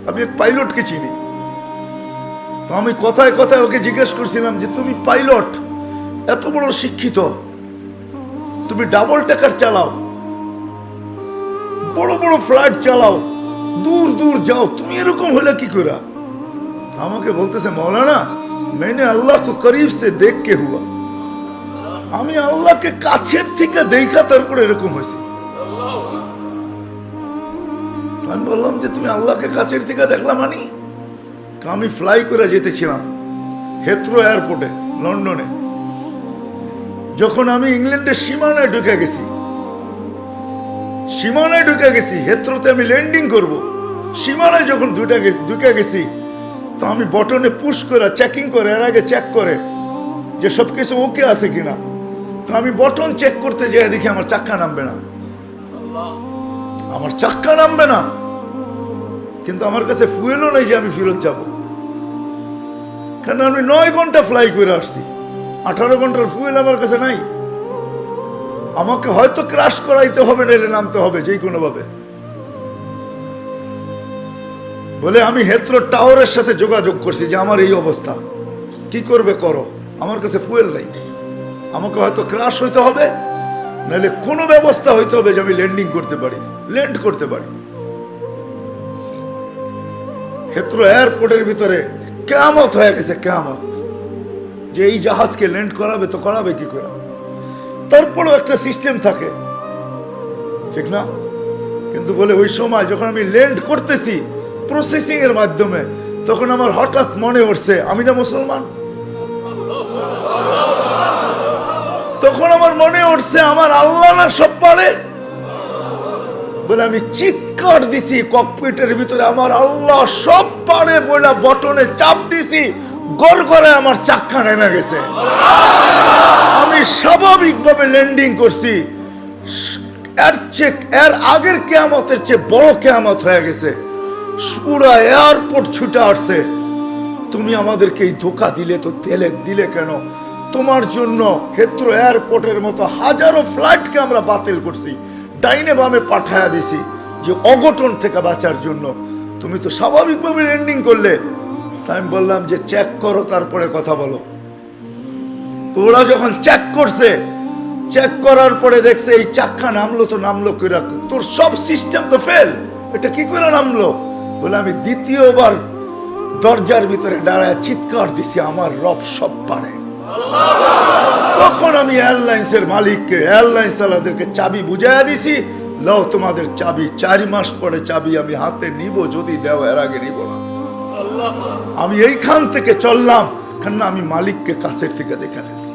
আমি এক পাইলটকে চিনি। তো আমি কথায় কথায় ওকে জিজ্ঞেস করছিলাম যে তুমি পাইলট, এত বড় শিক্ষিত, তুমি ডাবল টেকার চালাও, বড় বড় ফ্লাইট চালাও, দূর দূর যাও, তুমি এরকম হলে কি করে? আমাকে বলতেছে মৌলানা मैंने अल्लाह को करीब से देख के हुआ, আমি আল্লাহকে কাছের থেকে দেখা তারপরে এরকম হয়েছে। আমি বললাম যে তুমি আল্লাহকে কাছের থেকে দেখলা মানে? আমি ফ্লাই করে যেতেছিলাম হেথ্রো এয়ারপোর্টে লন্ডনে। যখন আমি ইংল্যান্ডের সীমানায় ঢুকে গেছি, হেথ্রোতে আমি ল্যান্ডিং করব, সীমানায় যখন ঢুকে গেছি, তো আমি বটনে পুশ করে চেকিং করে, এর আগে চেক করে যে সবকিছু ওকে আছে কিনা। তো আমি বটন চেক করতে যেয়ে দেখি আমার চাক্কা নামবে না, কিন্তু আমার কাছে ফুয়েলও নাই যে আমি ফেরত যাব, কারণ আমি 9 ঘন্টা ফ্লাই করে আসছি, 18 ঘন্টার ফুয়েল আমার কাছে নাই। আমাকে হয়তো ক্রাশ করাইতে হবে, নাইলে নামতে হবে যে কোনো ভাবে। বলে আমি হেথ্রো টাওয়ারের সাথে যোগাযোগ করছি যে আমার এই অবস্থা, কি করবে করো, আমার কাছে ফুয়েল নাই, আমাকে হয়তো ক্রাশ হইতে হবে, নাহলে কোনো ব্যবস্থা হইতে হবে যে আমি ল্যান্ড করতে পারি। হেথ্রো এয়ারপোর্টের ভিতরে কিয়ামত হয়ে গেছে, কিয়ামত, যে এই জাহাজকে ল্যান্ড করাবে তো করাবে কি করে? তারপরেও একটা সিস্টেম থাকে, ঠিক না? কিন্তু বলে ওই সময় যখন আমি ল্যান্ড করতেছি প্রসেসিং এর মাধ্যমে, তখন আমার হঠাৎ মনে পড়ছে আমি না মুসলমান। তখন আমার মনে উঠছে আমার আল্লাহ না সব পারে। বলে আমি চিৎকার দিছি ককপিটের ভিতরে, আমার আল্লাহ সব পারে বলে বটনে চাপ দিছি, গড়গড়ে আমার চাক্কা নেমে গেছে। আমি স্বাভাবিকভাবে ল্যান্ডিং করছি। এর আগের কিয়ামতের চেয়ে বড় কিয়ামত হয়ে গেছে, পুরো এয়ারপোর্ট ছুটে আসছে। তুমি আমাদেরকে এই ধোঁকা দিলে তো দিলে কেন? তোমার জন্য হেথ্রো এয়ারপোর্টের মতো হাজারো ফ্লাইটকে আমরা বাতিল করছি, ডাইনে বামে পাঠায়া দিছি যে অঘটন থেকে বাঁচার জন্য। তুমি তো স্বাভাবিকভাবে ল্যান্ডিং করলে। তাই আমি বললাম যে চেক করো, তারপরে কথা বলো। তো ওরা যখন চেক করছে, চেক করার পরে দেখছে এই চাক্কা নামলো করে, তোর সব সিস্টেম তো ফেল, এটা কি করে নামলো? বলে আমি দ্বিতীয়বার দরজার ভিতরে দাঁড়ায় চিৎকার দিছি আমার রব সব পারে। তখন আমি এয়ারলাইন্সের মালিককে, এয়ারলাইন্স চালাদেরকে চাবি বুঝাইয়া দিছি, লও তোমাদের চাবি, 4 মাস পরে চাবি আমি হাতে নিব, যদি দেও, এর আগে নিব না। আমি এইখান থেকে চললাম, কারণ আমি মালিককে কাছের থেকে দেখে ফেলছি।